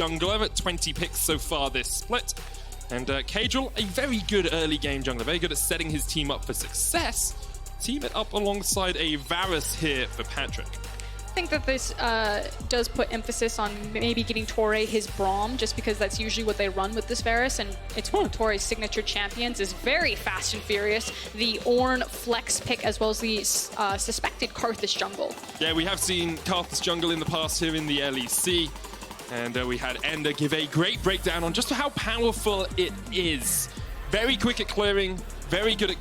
jungler at 20 picks so far this split. And Caedrel, a very good early game jungler, very good at setting his team up for success. Team it up alongside a Varus here for Patrik. I think that this does put emphasis on maybe getting Torre his Braum, just because that's usually what they run with this Varus, and it's one of Torre's signature champions, is very fast and furious. The Ornn flex pick, as well as the suspected Karthus jungle. Yeah, we have seen Karthus jungle in the past here in the LEC, and we had Ender give a great breakdown on just how powerful it is. Very quick at clearing, very good at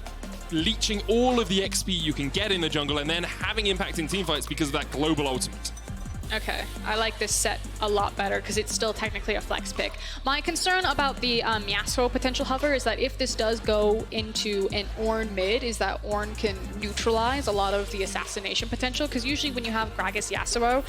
leeching all of the XP you can get in the jungle, and then having impact in teamfights because of that global ultimate. Okay, I like this set a lot better because it's still technically a flex pick. My concern about the Yasuo potential hover is that if this does go into an Ornn mid, is that Ornn can neutralize a lot of the assassination potential, because usually when you have Gragas Yasuo,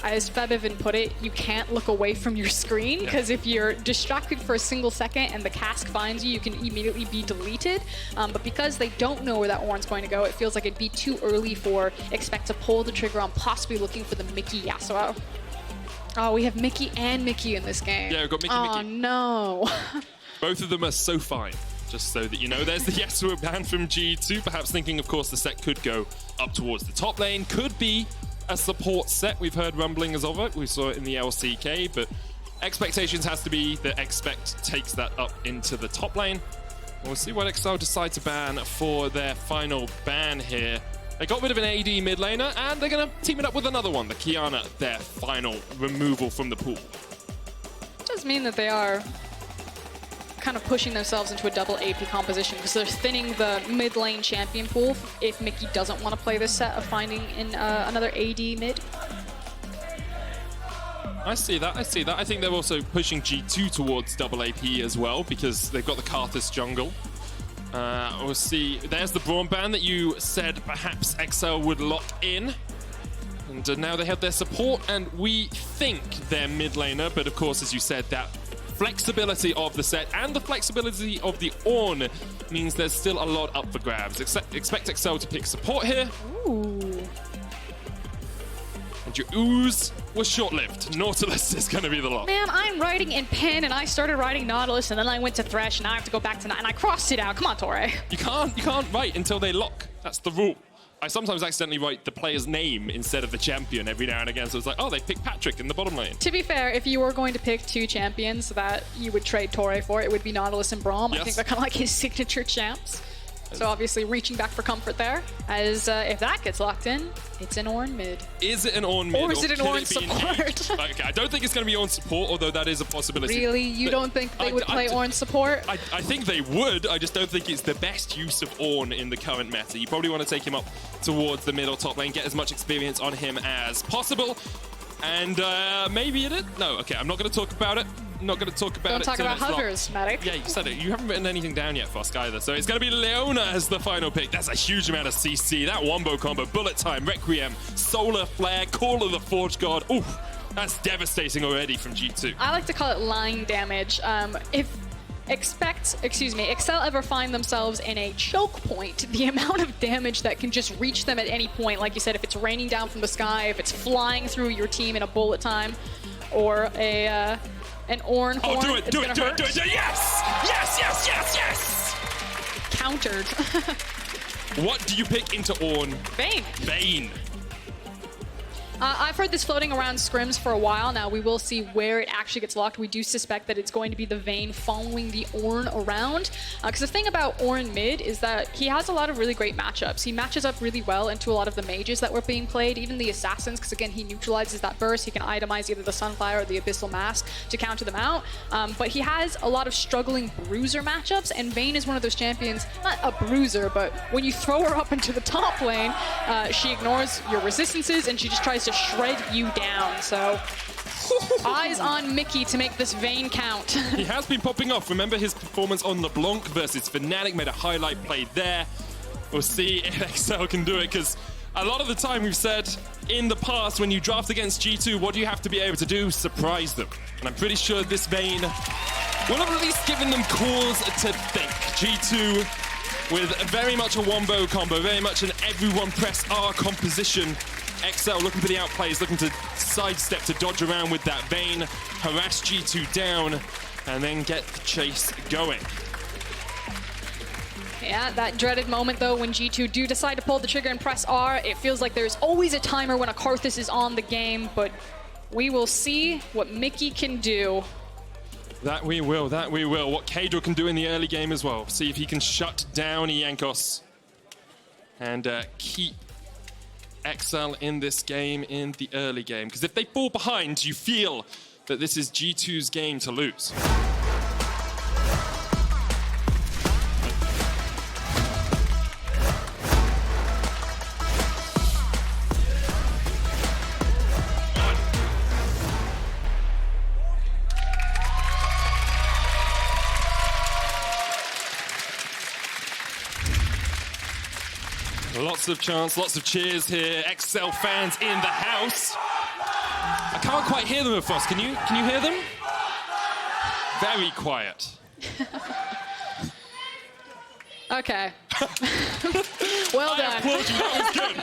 as Febivin put it, you can't look away from your screen, because if you're distracted for a single second and the cask finds you, you can immediately be deleted. But because they don't know where that Ornn's going to go, it feels like it'd be too early for Expect to pull the trigger on possibly looking for the Mickey Yasuo. Oh, we have Mickey and Mickey in this game. Yeah, we've got Mickey. Oh, no. Both of them are so fine. Just so that you know, there's the Yasuo ban from G2, perhaps thinking, of course, the Sett could go up towards the top lane. Could be a support Sett. We've heard rumblings of it. We saw it in the LCK, but expectations has to be that Expect takes that up into the top lane. We'll see what XL decide to ban for their final ban here. They got rid of an AD mid laner, and they're going to team it up with another one, the Kiana, their final removal from the pool. It does mean that they are kind of pushing themselves into a double AP composition, because they're thinning the mid lane champion pool if Mickey doesn't want to play this set of finding in another AD mid. I see that, I see that. I think they're also pushing G2 towards double AP as well, because they've got the Karthus jungle. We'll see. There's the Braum ban that you said perhaps XL would lock in. And now they have their support, and we think they're mid laner, but of course, as you said, that flexibility of the Sett and the flexibility of the Ornn means there's still a lot up for grabs. Expect XL to pick support here. Ooh. And your ooze was short-lived. Nautilus is going to be the lock. Man, I'm writing in pen, and I started writing Nautilus, and then I went to Thresh, and now I have to go back to and I crossed it out. Come on, Torre. You can't write until they lock. That's the rule. I sometimes accidentally write the player's name instead of the champion every now and again, so it's like, oh, they picked Patrik in the bottom lane. To be fair, if you were going to pick two champions that you would trade Torre for, it would be Nautilus and Braum. Yes. I think they're kind of like his signature champs. So obviously reaching back for comfort there, as if that gets locked in, it's an Ornn mid. Is it an Ornn mid? Or is it an Ornn support? Okay, I don't think it's going to be Ornn support, although that is a possibility. Really? You don't think they would play Ornn support? I think they would. I just don't think it's the best use of Ornn in the current meta. You probably want to take him up towards the middle top lane, get as much experience on him as possible. And maybe it is. No, okay, I'm not going to talk about it. Not going to talk about Don't it. Talk about hovers, Matic. Yeah, you said it. You haven't written anything down yet, Fosk, either. So it's going to be Leona as the final pick. That's a huge amount of CC. That wombo combo, bullet time, Requiem, Solar Flare, Call of the Forge God. Oof, that's devastating already from G2. I like to call it line damage. If XL ever find themselves in a choke point, the amount of damage that can just reach them at any point, like you said, if it's raining down from the sky, if it's flying through your team in a bullet time, or an Ornn horn. Oh, do it, do it, do it, do it, yes! Yes, yes, yes, yes! Countered. What do you pick into Ornn? Vayne. Vayne. I've heard this floating around scrims for a while now. We will see where it actually gets locked. We do suspect that it's going to be the Vayne following the Ornn around. Because the thing about Ornn mid is that he has a lot of really great matchups. He matches up really well into a lot of the mages that were being played, even the assassins, because again, he neutralizes that burst. He can itemize either the Sunfire or the Abyssal Mask to counter them out. But he has a lot of struggling bruiser matchups, and Vayne is one of those champions, not a bruiser, but when you throw her up into the top lane, she ignores your resistances and she just tries to shred you down. So eyes on Mickey to make this Vayne count. He has been popping off. Remember his performance on LeBlanc versus Fnatic, made a highlight play there. We'll see if XL can do it, because a lot of the time we've said in the past, when you draft against G2, what do you have to be able to do? Surprise them. And I'm pretty sure this Vayne will have at least given them cause to think. G2 with very much a wombo combo, very much an everyone press R composition. XL looking for the outplays, looking to sidestep, to dodge around with that Vayne, harass G2 down, and then get the chase going. Yeah, that dreaded moment, though, when G2 do decide to pull the trigger and press R. It feels like there's always a timer when a Karthus is on the game, but we will see what Mickey can do. That we will, that we will. What Caedrel can do in the early game as well. See if he can shut down Jankos and keep XL in this game in the early game. Because if they fall behind, you feel that this is G2's game to lose. Lots of chants, lots of cheers here. XL fans in the house. I can't quite hear them at first. Can you hear them? Very quiet. Okay. Well done. I applaud you. That was good.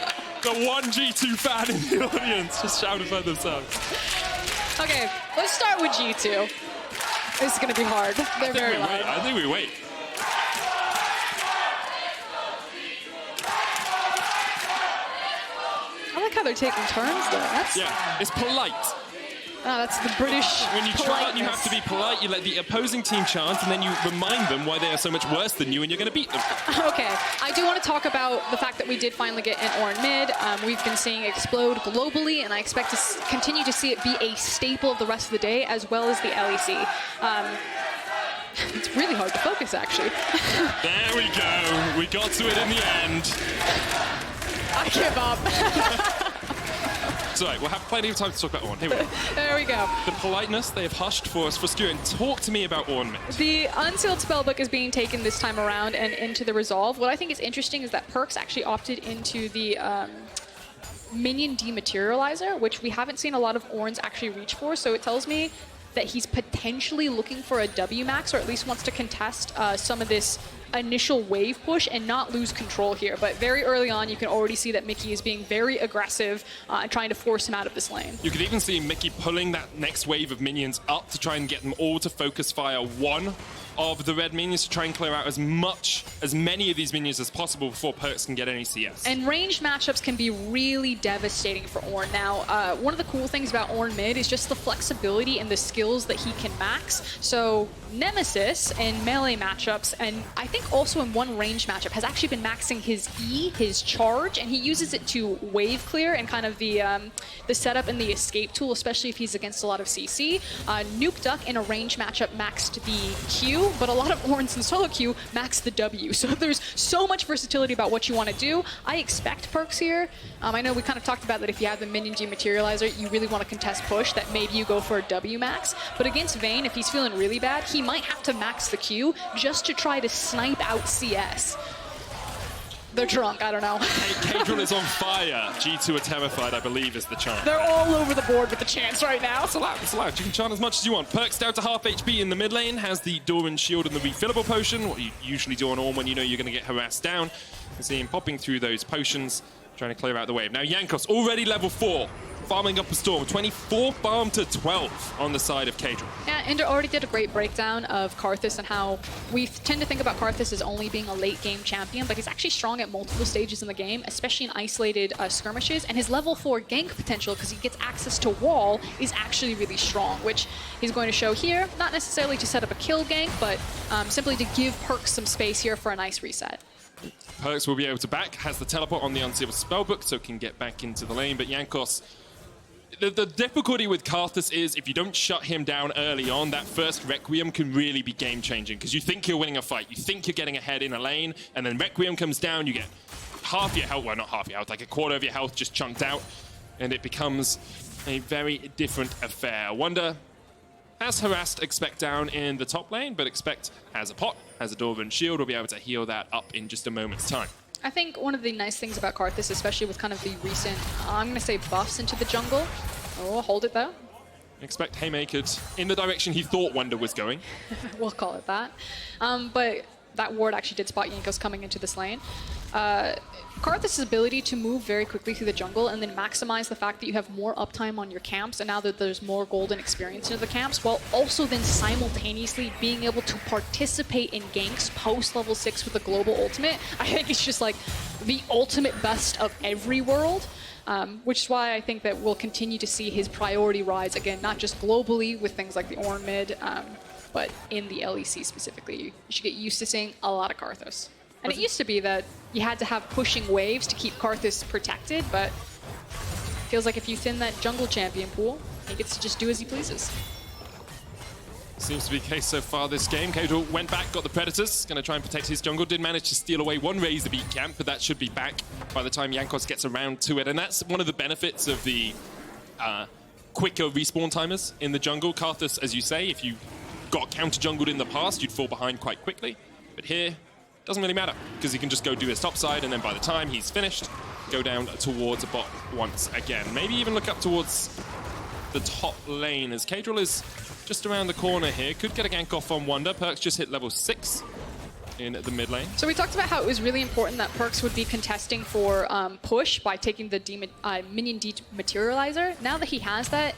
The one G2 fan in the audience just shouted by themselves. Okay, let's start with G2. This is going to be hard. They're very loud. I think we wait. I like how they're taking turns, though. Yeah, it's polite. Oh, that's the British When you chant, you have to be polite. You let the opposing team chant, and then you remind them why they are so much worse than you, and you're going to beat them. Okay, I do want to talk about the fact that we did finally get an Ornn mid. We've been seeing it explode globally, and I expect to continue to see it be a staple of the rest of the day, as well as the LEC. It's really hard to focus, actually. There we go. We got to it in the end. I give up. It's all right, we'll have plenty of time to talk about Ornn. Here we go. There we go. The politeness they have hushed for us. Froskurinn, talk to me about Ornn mid. The unsealed spellbook is being taken this time around and into the resolve. What I think is interesting is that PerkZ actually opted into the minion dematerializer, which we haven't seen a lot of Ornns actually reach for, so it tells me that he's potentially looking for a W max, or at least wants to contest some of this initial wave push and not lose control here. But very early on, you can already see that Mickey is being very aggressive and trying to force him out of this lane. You could even see Mickey pulling that next wave of minions up to try and get them all to focus fire one of the red minions to try and clear out as many of these minions as possible before PerkZ can get any CS. And ranged matchups can be really devastating for Ornn. Now, one of the cool things about Ornn mid is just the flexibility and the skills that he can max. So Nemesis in melee matchups, and I think also in one ranged matchup, has actually been maxing his E, his charge, and he uses it to wave clear and kind of the setup and the escape tool, especially if he's against a lot of CC. Nuke Duck in a ranged matchup maxed the Q, but a lot of Ornns in solo queue max the W. So there's so much versatility about what you want to do. I expect PerkZ here. I know we kind of talked about that if you have the minion dematerializer, you really want to contest push, that maybe you go for a W max. But against Vayne, if he's feeling really bad, he might have to max the Q just to try to snipe out CS. They're drunk, I don't know. Caedrel is on fire. G2 are terrified, I believe, is the chant. They're all over the board with the chants right now. It's allowed, it's allowed. You can chant as much as you want. PerkZ down to half HP in the mid lane, has the Doran shield and the refillable potion, what you usually do on Ornn when you know you're going to get harassed down. You see him popping through those potions, trying to clear out the wave. Now Jankos, already level 4, farming up a storm. 24 farm to 12 on the side of Caedrel. Yeah, Ender already did a great breakdown of Karthus and how we tend to think about Karthus as only being a late game champion, but he's actually strong at multiple stages in the game, especially in isolated skirmishes, and his level 4 gank potential, because he gets access to wall, is actually really strong, which he's going to show here, not necessarily to set up a kill gank, but simply to give PerkZ some space here for a nice reset. PerkZ will be able to back, has the teleport on the unsealed spellbook, so can get back into the lane, but Jankos, the difficulty with Karthus is if you don't shut him down early on, that first Requiem can really be game-changing, because you think you're winning a fight, you think you're getting ahead in a lane, and then Requiem comes down, you get half your health, well not half your health, like a quarter of your health just chunked out, and it becomes a very different affair. Wunder has harassed Expect down in the top lane, but Expect has a pot, has a Dwarven shield, will be able to heal that up in just a moment's time. I think one of the nice things about Karthus, especially with kind of the recent, I'm going to say buffs into the jungle. Oh, hold it though. Expect haymakered in the direction he thought Wunder was going. We'll call it that. But that ward actually did spot Jankos coming into this lane. Karthus' ability to move very quickly through the jungle and then maximize the fact that you have more uptime on your camps, and now that there's more golden experience into the camps, while also then simultaneously being able to participate in ganks post level 6 with a global ultimate. I think it's just like the ultimate best of every world. Which is why I think that we'll continue to see his priority rise, again, not just globally with things like the Ornn mid, but in the LEC specifically. You should get used to seeing a lot of Karthus. And it used to be that you had to have pushing waves to keep Karthus protected, but it feels like if you thin that jungle champion pool, he gets to just do as he pleases. Seems to be the case so far this game. Caedrel went back, got the Predators, going to try and protect his jungle. Did manage to steal away one Razor Beak camp, but that should be back by the time Jankos gets around to it. And that's one of the benefits of the quicker respawn timers in the jungle. Karthus, as you say, if you got counter-jungled in the past, you'd fall behind quite quickly. But here, doesn't really matter, because he can just go do his top side, and then by the time he's finished, go down towards a bot once again. Maybe even look up towards the top lane, as Caedrel is just around the corner here. Could get a gank off on Wunder. PerkZ just hit level 6 in the mid lane. So we talked about how it was really important that PerkZ would be contesting for push by taking the minion dematerializer. Now that he has that,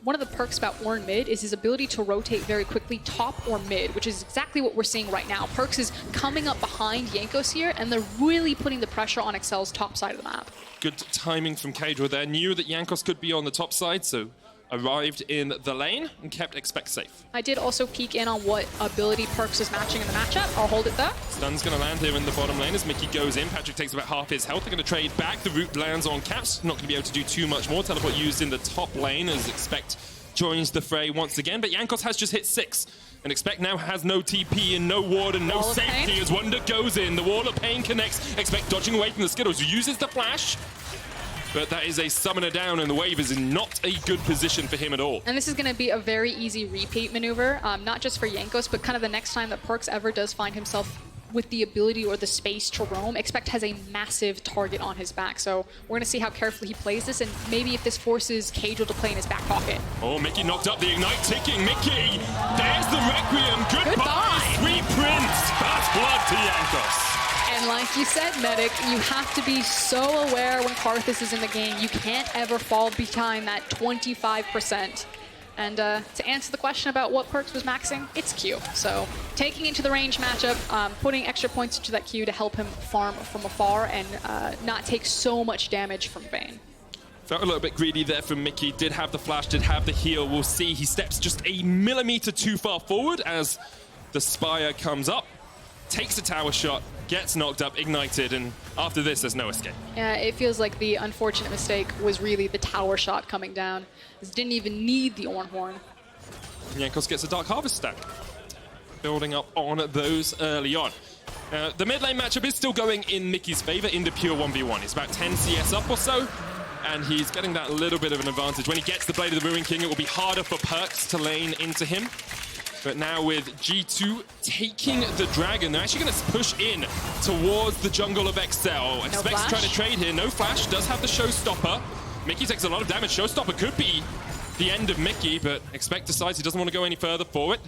one of the perks about Ornn mid is his ability to rotate very quickly top or mid, which is exactly what we're seeing right now. PerkZ is coming up behind Jankos here, and they're really putting the pressure on XL's top side of the map. Good timing from Caedrel there. Knew that Jankos could be on the top side, so arrived in the lane and kept Expect safe. I did also peek in on what ability PerkZ was matching in the matchup. I'll hold it there. Stun's going to land here in the bottom lane as Mickey goes in. Patrik takes about half his health. They're going to trade back. The root lands on Caps. Not going to be able to do too much more. Teleport used in the top lane as Expect joins the fray once again. But Jankos has just hit 6. And Expect now has no TP and no ward and no safety as Wunder goes in. The Wall of Pain connects. Expect dodging away from the Skittles, who uses the flash. But that is a summoner down, and the wave is in not a good position for him at all. And this is going to be a very easy repeat maneuver, not just for Jankos, but kind of the next time that PerkZ ever does find himself with the ability or the space to roam. Expect has a massive target on his back, so we're going to see how carefully he plays this, and maybe if this forces Caedrel to play in his back pocket. Oh, Mickey knocked up the Ignite ticking. Mickey, there's the Requiem. Goodbye. Sweet Prince. That's blood to Jankos. And like you said, Medic, you have to be so aware when Karthus is in the game. You can't ever fall behind that 25%. And to answer the question about what PerkZ was maxing, it's Q. So taking into the range matchup, putting extra points into that Q to help him farm from afar and not take so much damage from Vayne. Felt a little bit greedy there from Mickey. Did have the flash, did have the heal. We'll see. He steps just a millimeter too far forward as the Spire comes up. Takes a tower shot, gets knocked up, ignited, and after this, there's no escape. Yeah, it feels like the unfortunate mistake was really the tower shot coming down. This didn't even need the Ornn horn. Jankos gets a Dark Harvest stack, building up on those early on. The mid lane matchup is still going in Mickey's favor in the pure 1v1. He's about 10 CS up or so, and he's getting that little bit of an advantage. When he gets the Blade of the Ruin King, it will be harder for PerkZ to lane into him. But now with G2 taking the Dragon, they're actually going to push in towards the jungle of XL. Expect's trying to trade here. No flash. Does have the Showstopper. Mickey takes a lot of damage. Showstopper could be the end of Mickey, but Expect decides he doesn't want to go any further for it.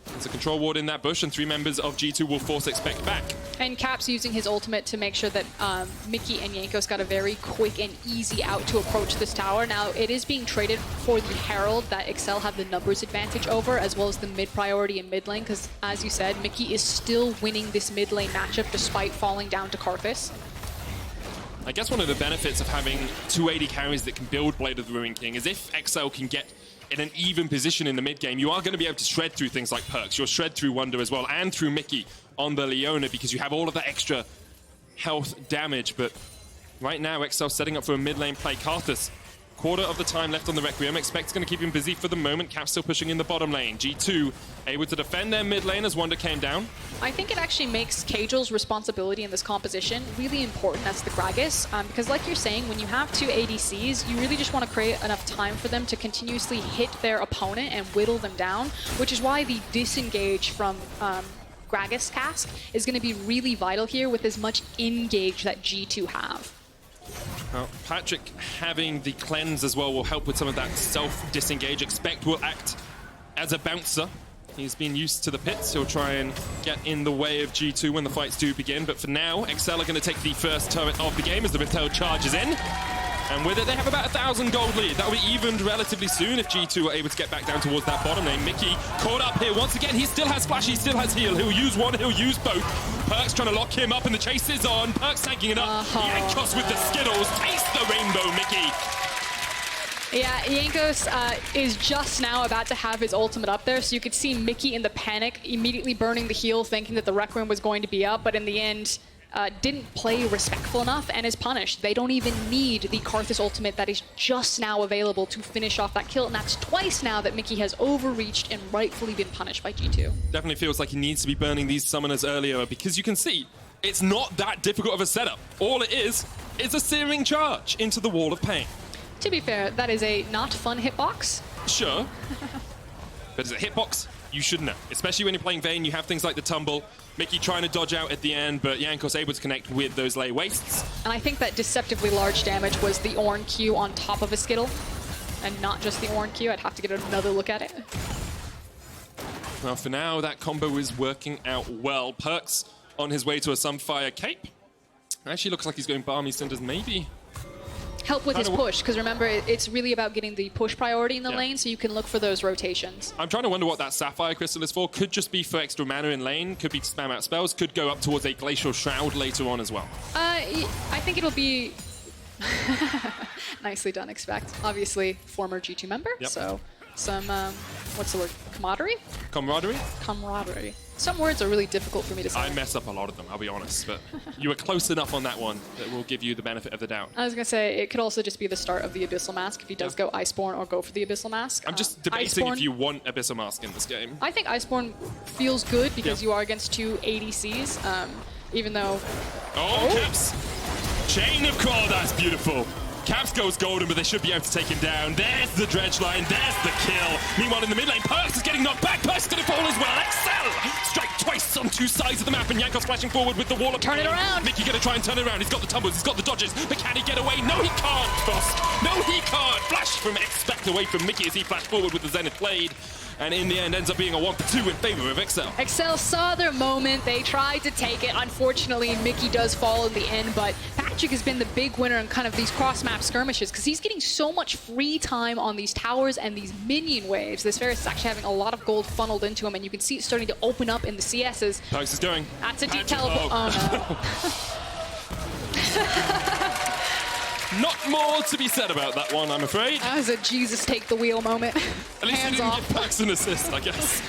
There's a control ward in that bush, and 3 members of G2 will force Expect back. And Caps using his ultimate to make sure that Mickey and Jankos got a very quick and easy out to approach this tower. Now, it is being traded for the Herald that XL have the numbers advantage over, as well as the mid priority in mid lane, because as you said, Mickey is still winning this mid lane matchup despite falling down to Karthus. I guess one of the benefits of having 2 AD carries that can build Blade of the Ruin King is if XL can get in an even position in the mid game, you are going to be able to shred through things like PerkZ. You'll shred through Wunder as well, and through Mickey on the Leona, because you have all of that extra health damage. But right now, XL setting up for a mid lane play. Karthus, quarter of the time left on the Requiem. Expect's going to keep him busy for the moment. Cap's still pushing in the bottom lane. G2 able to defend their mid lane as Wunder came down. I think it actually makes Caedrel's responsibility in this composition really important as the Gragas, because like you're saying, when you have 2 ADCs, you really just want to create enough time for them to continuously hit their opponent and whittle them down, which is why the disengage from Gragas cast is going to be really vital here with as much engage that G2 have. Well, Patrik having the cleanse as well will help with some of that self-disengage. Expect will act as a bouncer He's been used to the pits. He'll try and get in the way of G2 when the fights do begin. But for now, XL are going to take the first turret of the game as the Rift charges in. And with it, they have about 1,000 gold lead. That will be evened relatively soon if G2 are able to get back down towards that bottom lane. Mickey caught up here once again. He still has flash, he still has heal. He'll use one, he'll use both. PerkZ trying to lock him up, and the chase is on. PerkZ tanking it up. Jankos with the Skittles. Taste the rainbow, Mickey. Yeah, Jankos is just now about to have his ultimate up there, so you could see Mickey in the panic, immediately burning the heal, thinking that the Rec Room was going to be up, but in the end, didn't play respectful enough and is punished. They don't even need the Karthus ultimate that is just now available to finish off that kill, and that's twice now that Mickey has overreached and rightfully been punished by G2. Definitely feels like he needs to be burning these summoners earlier, because you can see it's not that difficult of a setup. All it is a searing charge into the wall of pain. To be fair, that is a not fun hitbox. Sure. But as a hitbox, you should know. Especially when you're playing Vayne, you have things like the tumble. Mickey trying to dodge out at the end, but Jankos able to connect with those lay wastes. And I think that deceptively large damage was the Ornn Q on top of a Skittle, and not just the Ornn Q. I'd have to get another look at it. Well, for now, that combo is working out well. PerkZ on his way to a Sunfire Cape. Actually looks like he's going Balmy Cinders, maybe. Help with his push, because remember, it's really about getting the push priority in the lane, so you can look for those rotations. I'm trying to wonder what that Sapphire Crystal is for. Could just be for extra mana in lane, could be to spam out spells, could go up towards a Glacial Shroud later on as well. I think it'll be... Nicely done, Expect. Obviously, former G2 member, so some, what's the word, camaraderie? Camaraderie? Camaraderie. Some words are really difficult for me to say. I mess up a lot of them, I'll be honest, but you were close enough on that one that will give you the benefit of the doubt. I was going to say, it could also just be the start of the Abyssal Mask if he does go Iceborne or go for the Abyssal Mask. I'm just debating if you want Abyssal Mask in this game. I think Iceborne feels good because you are against two ADCs, even though... Oh, Caps! Chain of Claw, that's beautiful. Caps goes golden, but they should be able to take him down. There's the dredge line, there's the kill. Meanwhile, in the mid lane, PerkZ is getting knocked back. PerkZ is going to fall as well. XL! Strike twice on two sides of the map, and Jankos flashing forward with the wall of turn it around. Mickey going to try and turn it around. He's got the tumbles, he's got the dodges, but can he get away? No, he can't, Frost. No, he can't. Flash from Expect away from Mickey as he flashed forward with the Zenith Blade. And in the end, ends up being a 1-for-2 in favor of XL. XL saw their moment. They tried to take it. Unfortunately, Mickey does fall in the end, but Patrik has been the big winner in kind of these cross-map skirmishes because he's getting so much free time on these towers and these minion waves. This Varus is actually having a lot of gold funneled into him, and you can see it starting to open up in the CSs. PerkZ is going. That's a deep teleport. Oh, no. Not more to be said about that one, I'm afraid. That was a Jesus take the wheel moment. At least he didn't give PerkZ an assist, I guess.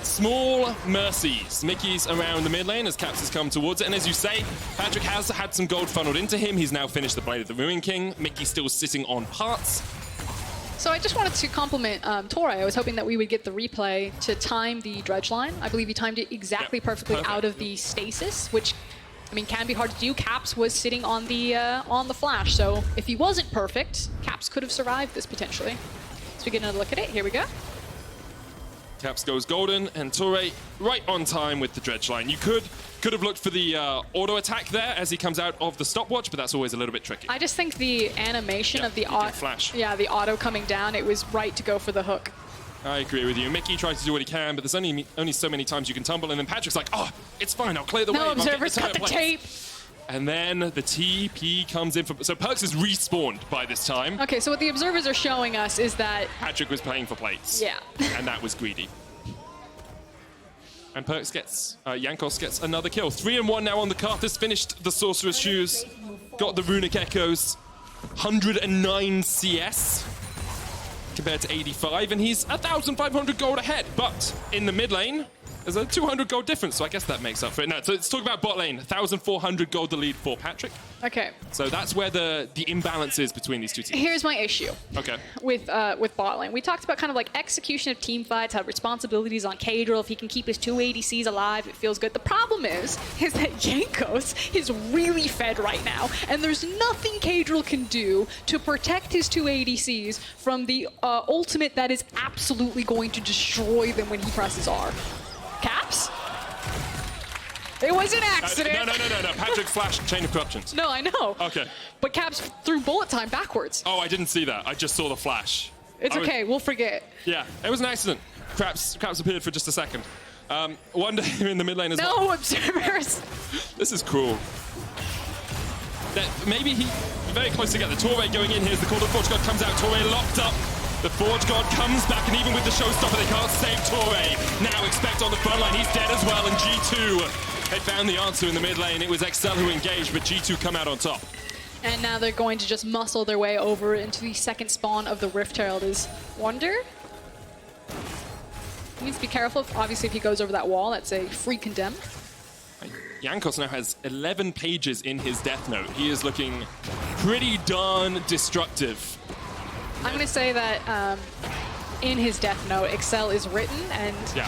Small mercies. Mickey's around the mid lane as Caps has come towards it. And as you say, Patrik has had some gold funneled into him. He's now finished the Blade of the Ruin King. Mickey's still sitting on parts. So I just wanted to compliment Torre. I was hoping that we would get the replay to time the dredge line. I believe he timed it exactly perfectly out of the stasis, which, I mean, can be hard to do. Caps was sitting on the flash, so if he wasn't perfect, Caps could have survived this potentially. So we get another look at it. Here we go. Caps goes golden, and Torre right on time with the dredge line. You could have looked for the auto attack there as he comes out of the stopwatch, but that's always a little bit tricky. I just think the animation of the flash. Yeah, the auto coming down, it was right to go for the hook. I agree with you. Mickey tries to do what he can, but there's only so many times you can tumble, and then Patrick's like, oh, it's fine, I'll clear the wave. No, Observer's got the tape. And then the TP comes in for... So PerkZ is respawned by this time. Okay, so what the Observers are showing us is that... Patrik was playing for plates. Yeah. And that was greedy. And PerkZ gets... Jankos gets another kill. 3-1 now on the Karthus. Finished the Sorcerer's Shoes. Got the Runic Echoes. 109 CS. Compared to 85, and he's 1,500 gold ahead. But in the mid lane, there's a 200 gold difference, so I guess that makes up for it. No, so let's talk about bot lane. 1,400 gold the lead for Patrik. Okay. So that's where the imbalance is between these two teams. Here's my issue. Okay. With bot lane. We talked about kind of like execution of team fights, how responsibilities on Caedrel. If he can keep his two ADCs alive, it feels good. The problem is that Jankos is really fed right now, and there's nothing Caedrel can do to protect his two ADCs from the ultimate that is absolutely going to destroy them when he presses R. Caps? It was an accident. No. Patrik flashed Chain of Corruptions. No, I know. Okay. But Caps threw bullet time backwards. Oh, I didn't see that. I just saw the flash. It's okay. We'll forget. Yeah, it was an accident. Craps appeared for just a second. Wunder here in the mid lane as well. No observers. This is cruel. Maybe he very close together. Torre going in. Here's the call. The Forge God comes out. Torre locked up. The Forge God comes back, and even with the showstopper, they can't save Torre. Now expect on the front line. He's dead as well. And G2, they found the answer in the mid lane. It was XL who engaged, but G2 come out on top. And now they're going to just muscle their way over into the second spawn of the Rift Herald. Is Wunder? He needs to be careful. Obviously, if he goes over that wall, that's a free condemn. Jankos now has 11 pages in his death note. He is looking pretty darn destructive. I'm going to say that in his death note, XL is written, and yeah,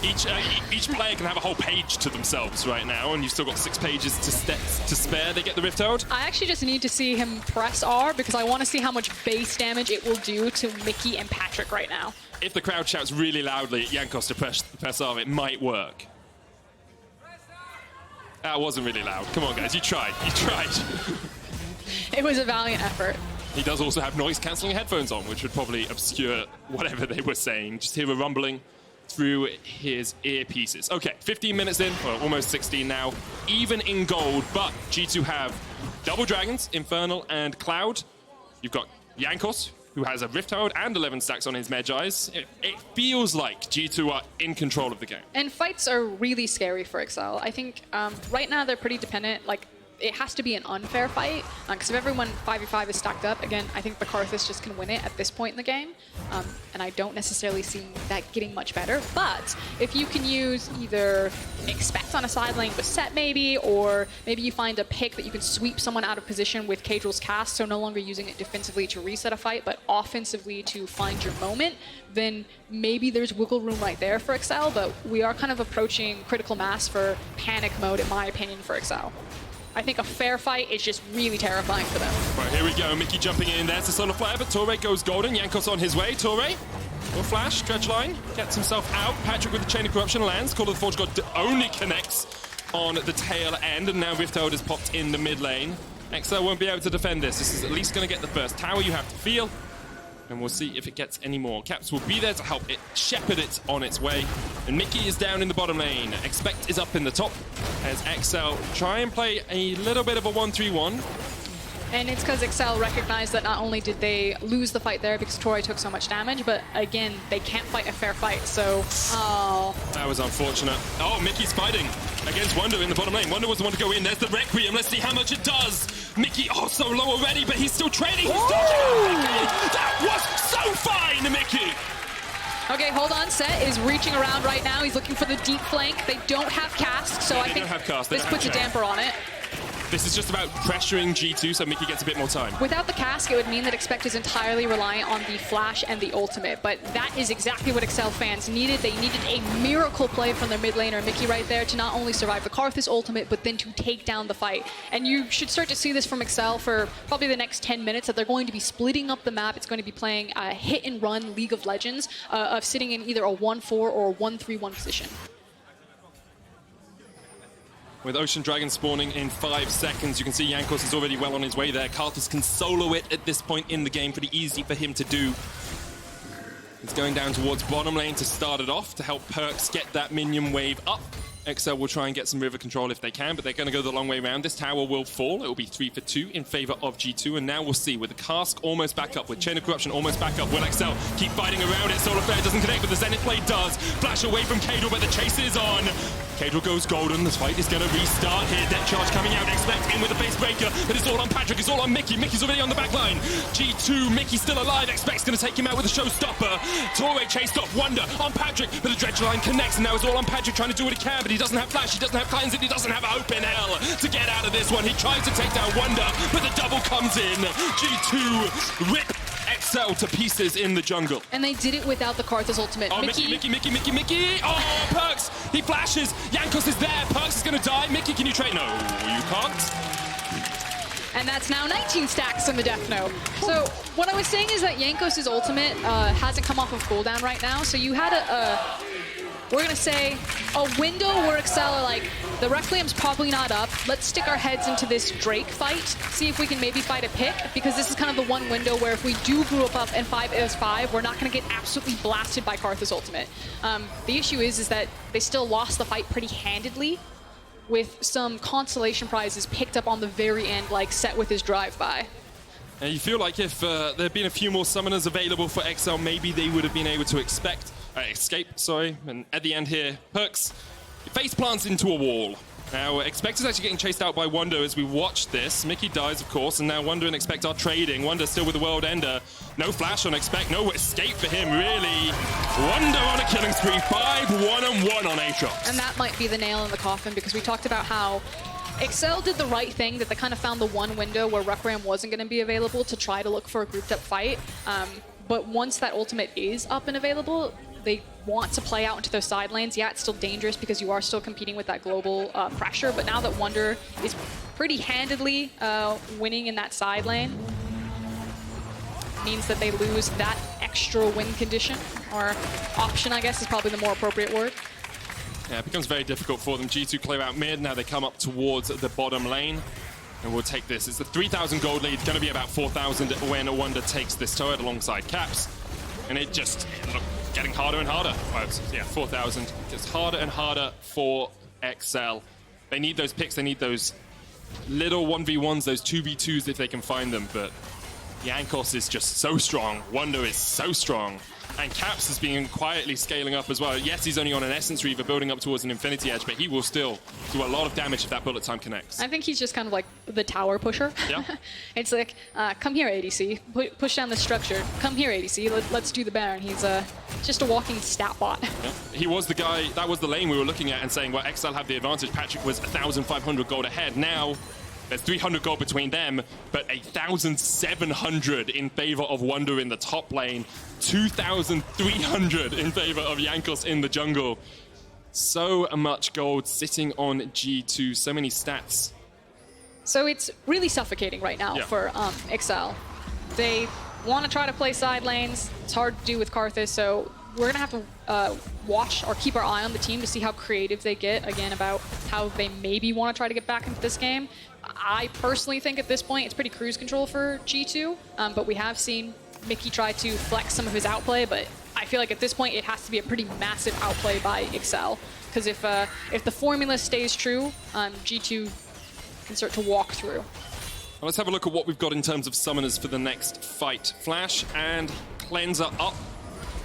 each player can have a whole page to themselves right now, and you've still got 6 pages to spare. They get the Rift Herald. I actually just need to see him press R because I want to see how much base damage it will do to Mickey and Patrik right now. If the crowd shouts really loudly at Jankos to press R, it might work. That wasn't really loud. Come on, guys, you tried. You tried. It was a valiant effort. He does also have noise-cancelling headphones on, which would probably obscure whatever they were saying. Just hear a rumbling through his earpieces. Okay, 15 minutes in, well, almost 16 now. Even in gold, but G2 have double dragons, Infernal and Cloud. You've got Jankos, who has a Rift Herald and 11 stacks on his Medjais. It feels like G2 are in control of the game. And fights are really scary for XL. I think right now they're pretty dependent. Like, it has to be an unfair fight, because if everyone 5v5 is stacked up, again, I think the Karthus just can win it at this point in the game, and I don't necessarily see that getting much better. But if you can use either expect on a side lane with Sett maybe, or maybe you find a pick that you can sweep someone out of position with Caedrel's cast, so no longer using it defensively to reset a fight, but offensively to find your moment, then maybe there's wiggle room right there for XL, but we are kind of approaching critical mass for panic mode, in my opinion, for XL. I think a fair fight is just really terrifying for them. Right, here we go. Mickey jumping in. There's the solar flare, but Torre goes golden. Jankos on his way. Torre will flash. Dredge line gets himself out. Patrik with the Chain of Corruption lands. Call of the Forge God only connects on the tail end, and now Rift Herald is popped in the mid lane. XL won't be able to defend this. This is at least going to get the first tower. You have to feel. And we'll see if it gets any more. Caps will be there to help it shepherd it on its way. And Mickey is down in the bottom lane. Expect is up in the top as XL try and play a little bit of a 1-3-1. And it's because XL recognized that not only did they lose the fight there because Torre took so much damage, but again, they can't fight a fair fight, so... Oh. That was unfortunate. Oh, Mickey's fighting against Wunder in the bottom lane. Wunder was the one to go in. There's the Requiem. Let's see how much it does. Mickey, oh, so low already, but he's still trading. He's dodging out Mickey. That was so fine, Mickey. Okay, hold on. Sett is reaching around right now. He's looking for the deep flank. They don't have cast, so I think this puts a damper on it. This is just about pressuring G2 so Mickey gets a bit more time. Without the cask, it would mean that Expect is entirely reliant on the flash and the ultimate, but that is exactly what XL fans needed. They needed a miracle play from their mid laner, Mickey, right there, to not only survive the Karthus ultimate, but then to take down the fight. And you should start to see this from XL for probably the next 10 minutes, that they're going to be splitting up the map. It's going to be playing a hit-and-run League of Legends of sitting in either a 1-4 or a 1-3-1 position. With Ocean Dragon spawning in 5 seconds, you can see Jankos is already well on his way there. Karthus can solo it at this point in the game. Pretty easy for him to do. He's going down towards bottom lane to start it off to help PerkZ get that minion wave up. XL will try and get some river control if they can, but they're going to go the long way around. This tower will fall. It will be 3 for 2 in favor of G2, and now we'll see with the cask almost back up, with Chain of Corruption almost back up. Will XL keep fighting around it? Solar Flare doesn't connect, but the Zenith Blade does. Flash away from Caedrel, but the chase is on. Caedrel goes golden. This fight is going to restart here. Deck charge coming out. Expect in with the face breaker, but it's all on Patrik. It's all on Mickey. Mickey's already on the back line. G2, Mickey's still alive. Expect's going to take him out with a showstopper. Torre chased off. Wunder on Patrik, but the dredge line connects, and now it's all on Patrik trying to do what he can, but he doesn't have flash. He doesn't have cleanse, and he doesn't have a hope in hell to get out of this one. He tries to take down Wunder, but the double comes in. G2 rip XL to pieces in the jungle. And they did it without the Karthus ultimate. Oh, Mickey. Oh, PerkZ, he flashes. Jankos is there. PerkZ is going to die. Mickey, can you trade? No, you can't. And that's now 19 stacks in the Death Note. So what I was saying is that Jankos' ultimate hasn't come off of cooldown right now. So you had we're going to say a window where XL are like, the Requiem's probably not up. Let's stick our heads into this Drake fight, see if we can maybe fight a pick, because this is kind of the one window where if we do group up and 5-5, we're not going to get absolutely blasted by Karthus ultimate. The issue is that they still lost the fight pretty handedly, with some consolation prizes picked up on the very end, like Sett with his drive-by. And you feel like if there had been a few more summoners available for XL, maybe they would have been able to escape, sorry. And at the end here, PerkZ face plants into a wall. Now, Expect is actually getting chased out by Wunder as we watch this. Mykix dies, of course, and now Wunder and Expect are trading. Wunder still with the World Ender. No flash on Expect, no escape for him, really. Wunder on a killing spree, 5-1-1 on Aatrox. And that might be the nail in the coffin, because we talked about how XL did the right thing, that they kind of found the one window where Requiem wasn't going to be available to try to look for a grouped up fight. But once that ultimate is up and available, they want to play out into those side lanes. Yeah, it's still dangerous because you are still competing with that global pressure, but now that Wunder is pretty handedly winning in that side lane, means that they lose that extra win condition, or option, I guess is probably the more appropriate word. Yeah, it becomes very difficult for them. G2 clear out mid, now they come up towards the bottom lane. And we'll take this. It's a 3,000 gold lead, going to be about 4,000 when Wunder takes this turret alongside Caps. And it just, look, getting harder and harder. Well, yeah, 4,000. Gets harder and harder for XL. They need those picks, they need those little 1v1s, those 2v2s if they can find them. But Jankos is just so strong. Wunder is so strong. And Caps has been quietly scaling up as well. Yes, he's only on an Essence Reaver building up towards an Infinity Edge, but he will still do a lot of damage if that bullet time connects. I think he's just kind of like the tower pusher. Yeah. It's like, come here, ADC. Push down the structure. Come here, ADC. Let's do the Baron. He's just a walking stat bot. Yeah. He was the guy, that was the lane we were looking at and saying, well, XL have the advantage. Patrik was 1,500 gold ahead. Now, there's 300 gold between them, but 1,700 in favor of Wunder in the top lane. 2,300 in favor of Jankos in the jungle. So much gold sitting on G2, so many stats. So it's really suffocating right now for XL. They want to try to play side lanes. It's hard to do with Karthus, so we're going to have to watch or keep our eye on the team to see how creative they get, again, about how they maybe want to try to get back into this game. I personally think at this point it's pretty cruise control for G2, but we have seen Mykix try to flex some of his outplay, but I feel like at this point it has to be a pretty massive outplay by XL, because if the formula stays true, G2 can start to walk through. Well, let's have a look at what we've got in terms of summoners for the next fight. Flash and Cleanser up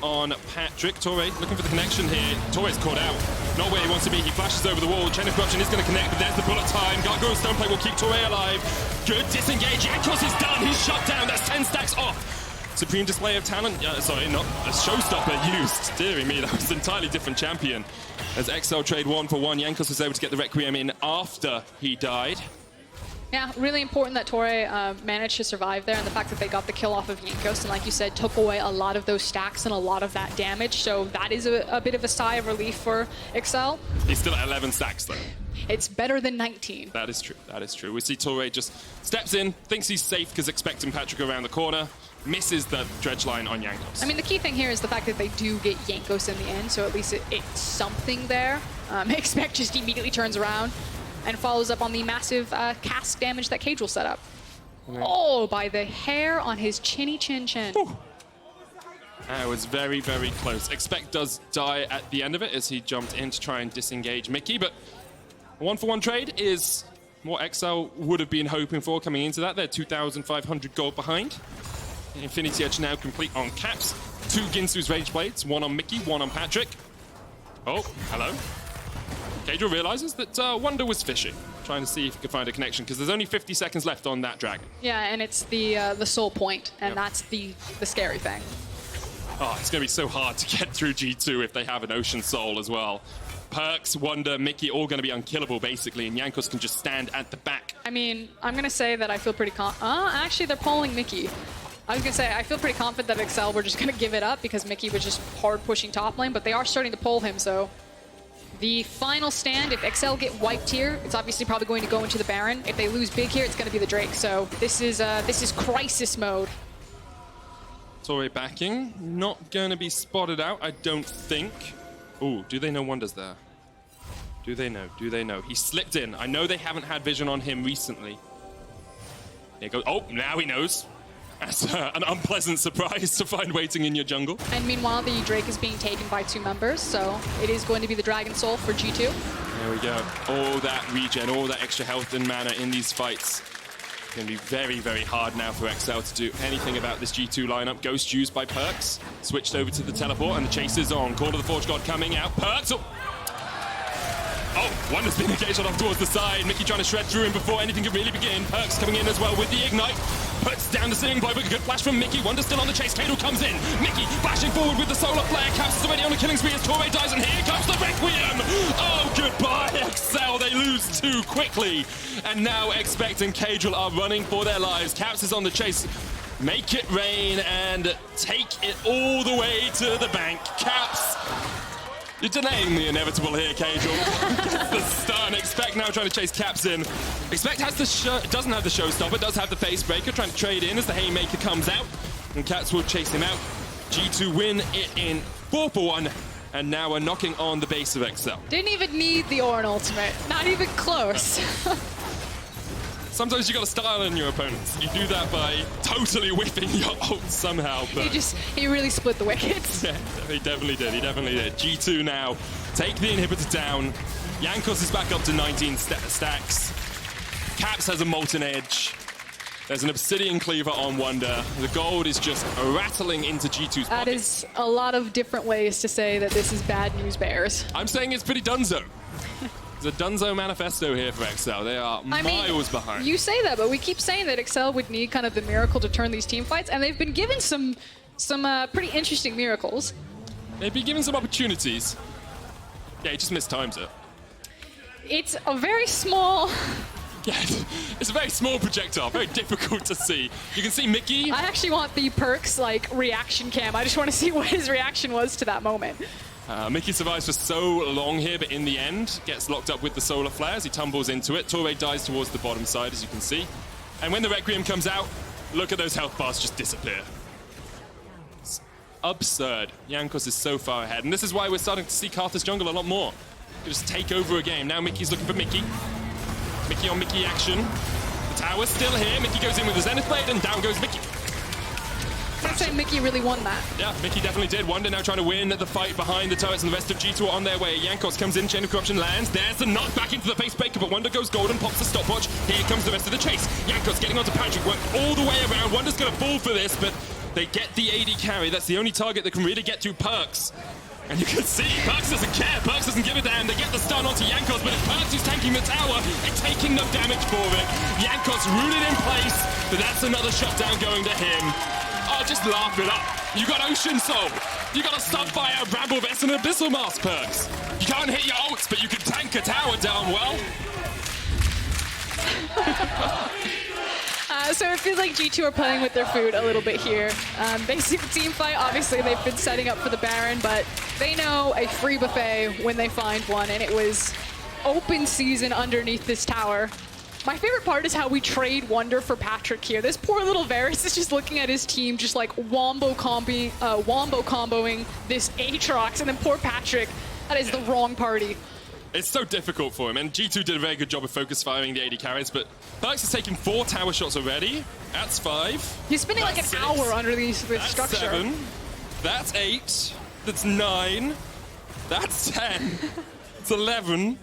on Patrik. Torre looking for the connection here. Torre's caught out. Not where he wants to be. He flashes over the wall. Chain of Corruption is going to connect, but there's the bullet time. Gargoyle's stone play will keep Torre alive. Good disengage. Jankos is done. He's shut down. That's 10 stacks off. Supreme display of talent. Sorry, not a showstopper used. Deary me, that was an entirely different champion. As XL trade 1-for-1, Jankos was able to get the Requiem in after he died. Yeah, really important that Torre managed to survive there, and the fact that they got the kill off of Jankos, and like you said, took away a lot of those stacks and a lot of that damage, so that is a bit of a sigh of relief for XL. He's still at 11 stacks, though. It's better than 19. That is true, that is true. We see Torre just steps in, thinks he's safe because expecting Patrik around the corner, misses the dredge line on Jankos. I mean, the key thing here is the fact that they do get Jankos in the end, so at least it's something there. Expect just immediately turns around and follows up on the massive cast damage that Caedrel set up. Okay. Oh, by the hair on his chinny chin. That was very, very close. Expect does die at the end of it as he jumped in to try and disengage Mykix, but a 1-for-1 trade is what XL would have been hoping for coming into that. They're 2,500 gold behind. Infinity Edge now complete on Caps. 2 Ginsu's Rage Blades, 1 on Mykix, 1 on Patrik. Oh, hello. Caedrel realizes that Wunder was fishing, trying to see if he could find a connection, because there's only 50 seconds left on that dragon. Yeah, and it's the soul point, and that's the scary thing. Oh, it's going to be so hard to get through G2 if they have an Ocean Soul as well. PerkZ, Wunder, Mykix, all going to be unkillable, basically, and Jankos can just stand at the back. I mean, I'm going to say that I feel pretty actually, they're pulling Mykix. I was going to say, I feel pretty confident that XL were just going to give it up because Mykix was just hard pushing top lane, but they are starting to pull him, so the final stand, if XL get wiped here, it's obviously probably going to go into the Baron. If they lose big here, it's going to be the Drake. So this is crisis mode. Torre backing, not going to be spotted out, I don't think. Ooh, do they know Wunder's there? Do they know? Do they know? He slipped in. I know they haven't had vision on him recently. There you go. Oh, now he knows. That's an unpleasant surprise to find waiting in your jungle. And meanwhile, the Drake is being taken by 2 members, so it is going to be the Dragon Soul for G2. There we go. All that regen, all that extra health and mana in these fights. It's going to be very, very hard now for XL to do anything about this G2 lineup. Ghost used by PerkZ. Switched over to the teleport, and the chase is on. Call of the Forge God coming out. PerkZ! Oh, Wunder's been engaged off towards the side. Mickey trying to shred through him before anything can really begin. PerkZ coming in as well with the ignite. Puts down the singing blow, but a good flash from Mickey. Wunder still on the chase. Caedrel comes in. Mickey flashing forward with the solar flare. Caps is already on the killing spree as Torre dies, and here comes the Requiem. Oh, goodbye, XL. They lose too quickly. And now Expect and Caedrel are running for their lives. Caps is on the chase. Make it rain and take it all the way to the bank. Caps. You're delaying the inevitable here, Caedrel. Gets the stun. Expect now trying to chase Caps in. Expect has the doesn't have the showstopper, does have the face breaker, trying to trade in as the Haymaker comes out. And Caps will chase him out. G2 win it in 4-1. And now we're knocking on the base of XL. Didn't even need the Ornn ultimate. Not even close. Sometimes you got to style on your opponents. You do that by totally whipping your ult somehow. But he really split the wickets. Yeah, he definitely did. He definitely did. G2 now take the inhibitor down. Jankos is back up to 19 stacks. Caps has a Molten Edge. There's an Obsidian Cleaver on Wunder. The gold is just rattling into G2's pockets. That is a lot of different ways to say that this is bad news bears. I'm saying it's pretty dunzo. There's a dunzo manifesto here for XL. They are miles behind. You say that, but we keep saying that XL would need kind of the miracle to turn these team fights, and they've been given some pretty interesting miracles. They've been given some opportunities. Yeah, he just mistimes it. It's a very small... Yeah, it's a very small projectile, very difficult to see. You can see Mickey. I actually want the PerkZ like reaction cam. I just want to see what his reaction was to that moment. Mickey survives for so long here, but in the end, gets locked up with the solar flare as he tumbles into it. Torre dies towards the bottom side, as you can see. And when the Requiem comes out, look at those health bars just disappear. It's absurd. Jankos is so far ahead, and this is why we're starting to see Karthus jungle a lot more. Just take over a game. Now Mickey's looking for Mickey. Mickey on Mickey action. The tower's still here. Mickey goes in with the Zenith Blade, and down goes Mickey. I'd say Mickey really won that. Yeah, Mickey definitely did. Wunder now trying to win the fight behind the turrets, and the rest of G2 are on their way. Jankos comes in, Chain of Corruption lands. There's the knock back into the face breaker, but Wunder goes golden, pops the stopwatch. Here comes the rest of the chase. Jankos getting onto Patrik, work all the way around. Wunder's going to fall for this, but they get the AD carry. That's the only target that can really get to PerkZ. And you can see, PerkZ doesn't care. PerkZ doesn't give a damn. They get the stun onto Jankos, but it's PerkZ who's tanking the tower and taking no damage for it. Jankos rooted in place, but that's another shutdown going to him. Oh, just laugh it up. You got Ocean Soul. You got a Sunfire, Bramble Vest, and Abyssal Mask perks. You can't hit your ults, but you can tank a tower down well. So it feels like G2 are playing with their food a little bit here. Basic team fight, obviously they've been setting up for the Baron, but they know a free buffet when they find one, and it was open season underneath this tower. My favorite part is how we trade Wunder for Patrik here. This poor little Varus is just looking at his team, just like wombo comboing this Aatrox, and then poor Patrik, that is the wrong party. It's so difficult for him, and G2 did a very good job of focus firing the AD carries, but PerkZ has taken 4 tower shots already. That's 5. He's spending like an hour under this structure. 7. That's 8. That's 9. That's 10. It's 11.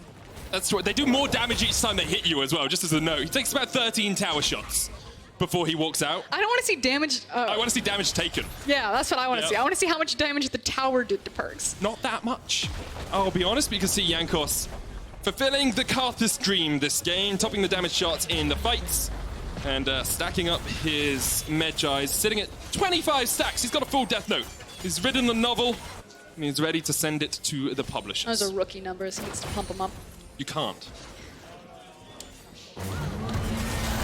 That's 12. They do more damage each time they hit you as well, just as a note. He takes about 13 tower shots before he walks out. I don't want to see damage. I want to see damage taken. Yeah, that's what I want to see. I want to see how much damage the tower did to PerkZ. Not that much. I'll be honest, but you can see Jankos fulfilling the Karthus dream this game, topping the damage shots in the fights, and stacking up his Medjais, sitting at 25 stacks. He's got a full Death Note. He's written the novel, and he's ready to send it to the publishers. Those are rookie numbers. He needs to pump them up. You can't.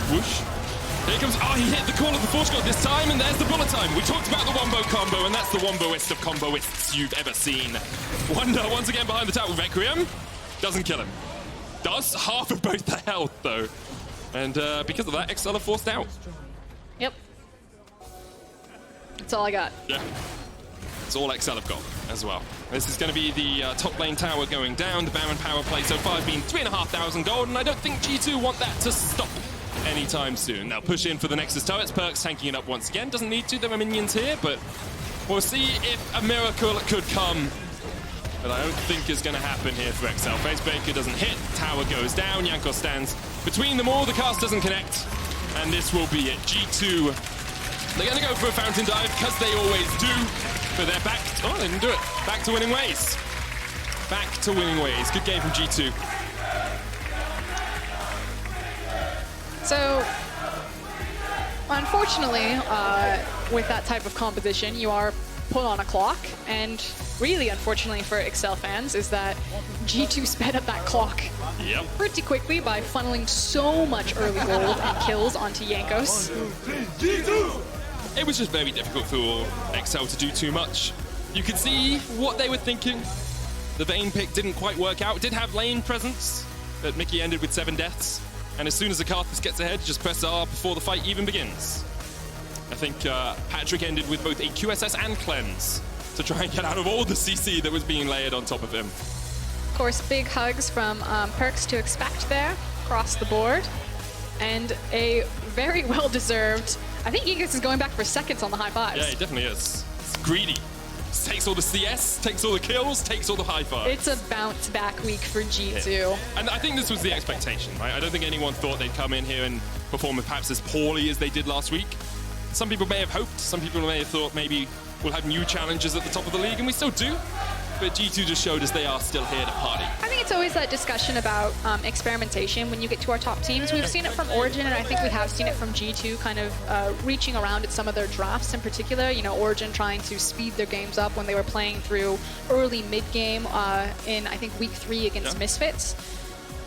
Whoosh. Here comes, oh, he hit the Call of the Forge God this time, and there's the bullet time. We talked about the Wombo combo, and that's the Womboist of comboists you've ever seen. Wunder once again behind the tower. Requiem doesn't kill him. Does half of both the health, though. And because of that, XL are forced out. Yep. That's all I got. Yeah. That's all XL have got as well. This is going to be the top lane tower going down. The Baron power play so far has been 3,500 gold, and I don't think G2 want that to stop anytime soon. They'll push in for the Nexus turrets. PerkZ tanking it up once again. Doesn't need to, there are minions here, but we'll see if a miracle could come. But I don't think it's going to happen here for XL. Facebreaker doesn't hit, tower goes down, Jankos stands between them all, the cast doesn't connect, and this will be it. G2, they're going to go for a fountain dive, because they always do, but they're back, oh, they didn't do it. Back to winning ways. Back to winning ways. Good game from G2. So, unfortunately, with that type of composition, you are put on a clock, and really unfortunately for XL fans is that G2 sped up that clock pretty quickly by funneling so much early gold and kills onto Jankos. It was just very difficult for XL to do too much. You could see what they were thinking. The Vayne pick didn't quite work out. It did have lane presence, but Mickey ended with 7 deaths. And as soon as the Karthus gets ahead, just press R before the fight even begins. I think Patrik ended with both a QSS and cleanse to try and get out of all the CC that was being layered on top of him. Of course, big hugs from PerkZ to expect there across the board. And a very well-deserved, I think Mykix is going back for seconds on the high fives. Yeah, he definitely is. It's greedy. Just takes all the CS, takes all the kills, takes all the high fives. It's a bounce back week for G2. Yeah. And I think this was the expectation, right? I don't think anyone thought they'd come in here and perform perhaps as poorly as they did last week. Some people may have hoped, some people may have thought maybe we'll have new challenges at the top of the league, and we still do. But G2 just showed us they are still here to party. I think it's always that discussion about experimentation when you get to our top teams. We've seen it from Origin, and I think we have seen it from G2 kind of reaching around at some of their drafts in particular. You know, Origin trying to speed their games up when they were playing through early mid-game in, I think, week 3 against Misfits.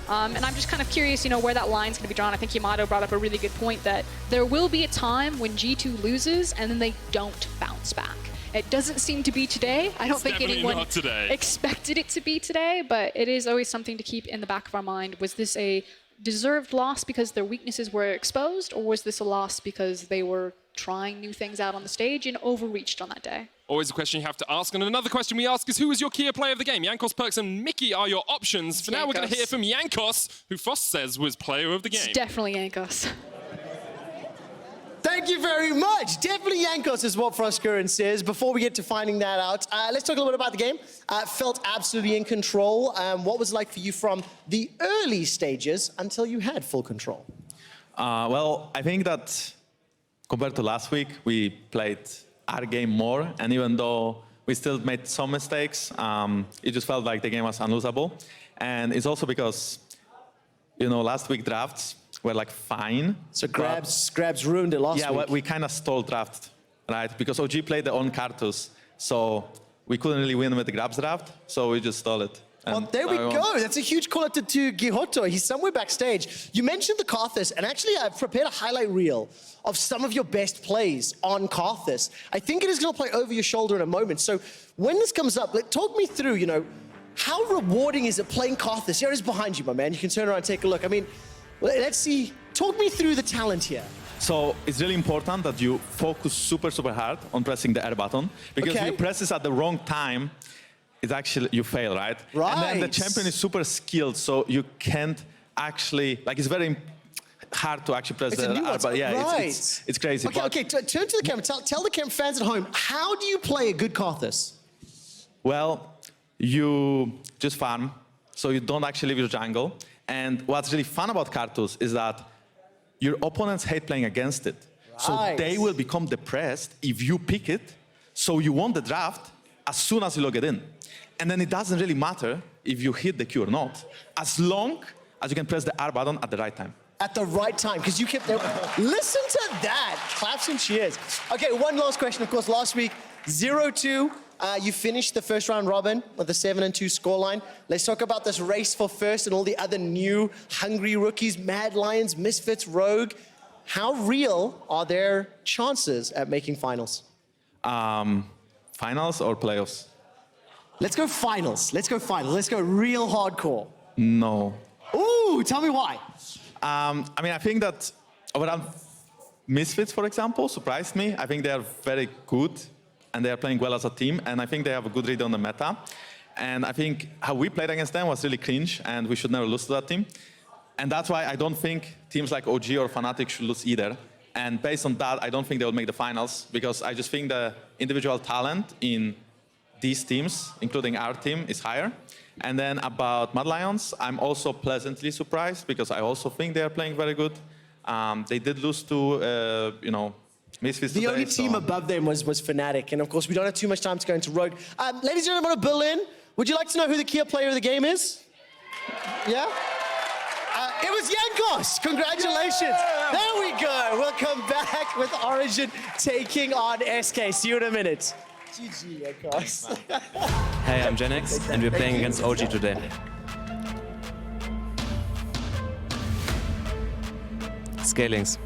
And I'm just kind of curious, you know, where that line's going to be drawn. I think Yamato brought up a really good point that there will be a time when G2 loses and then they don't bounce back. It doesn't seem to be today. I don't think anyone expected it to be today, but it is always something to keep in the back of our mind. Was this a deserved loss because their weaknesses were exposed, or was this a loss because they were trying new things out on the stage and overreached on that day? Always a question you have to ask. And another question we ask is, who is your key player of the game? Jankos, PerkZ, and Mickey are your options. For now, we're going to hear from Jankos, who Frost says was player of the game. It's definitely Jankos. Thank you very much. Definitely Jankos is what Froskurinn says. Before we get to finding that out, let's talk a little bit about the game. Felt absolutely in control. What was it like for you from the early stages until you had full control? Well, I think that compared to last week, we played our game more. And even though we still made some mistakes, it just felt like the game was unlosable. And it's also because, you know, last week drafts were like fine. So Grabs ruined it last week. Yeah, we kind of stole draft, right? Because OG played their own Karthus, so we couldn't really win with the Grabs draft, so we just stole it. Well, there we go. That's a huge call out to Gihoto. He's somewhere backstage. You mentioned the Karthus, and actually I've prepared a highlight reel of some of your best plays on Karthus. I think it is going to play over your shoulder in a moment. So when this comes up, talk me through, you know, how rewarding is it playing Karthus? Here it is behind you, my man. You can turn around and take a look. I mean, let's see. Talk me through the talent here. So it's really important that you focus super hard on pressing the R button, because if you press this at the wrong time, it's actually, you fail, right? Right. And then the champion is super skilled, so you can't actually, like, it's very hard to actually press the R button. Yeah, it's crazy. Okay, turn to the camera. Tell the camera fans at home, how do you play a good Karthus? Well, you just farm, so you don't actually leave your jungle. And what's really fun about Karthus is that your opponents hate playing against it. Right. So they will become depressed if you pick it, so you won the draft as soon as you log it in. And then it doesn't really matter if you hit the Q or not, as long as you can press the R button at the right time. At the right time, because you kept... Listen to that. Claps and cheers. Okay, one last question. Of course, last week, 0-2. You finished the first round robin with a 7-2 scoreline. Let's talk about this race for first and all the other new hungry rookies, Mad Lions, Misfits, Rogue. How real are their chances at making finals? Finals or playoffs? Let's go finals. Let's go finals. Let's go real hardcore. No. Ooh, tell me why. I mean, I think that overall Misfits, for example, surprised me. I think they are very good and they are playing well as a team, and I think they have a good read on the meta. And I think how we played against them was really cringe, and we should never lose to that team. And that's why I don't think teams like OG or Fnatic should lose either. And based on that, I don't think they will make the finals, because I just think the individual talent in these teams, including our team, is higher. And then about Mad Lions, I'm also pleasantly surprised, because I also think they are playing very good. They did lose to, Misfits The today, only team above them was Fnatic, and of course we don't have too much time to go into Rogue. Ladies and gentlemen of Berlin, would you like to know who the key player of the game is? Yeah? It was Jankos! Congratulations! Yeah. There we go! We'll come back with Origin taking on SK. See you in a minute. GG, Jankos. Hey, I'm Jankos, and we're playing against OG today. Scalings.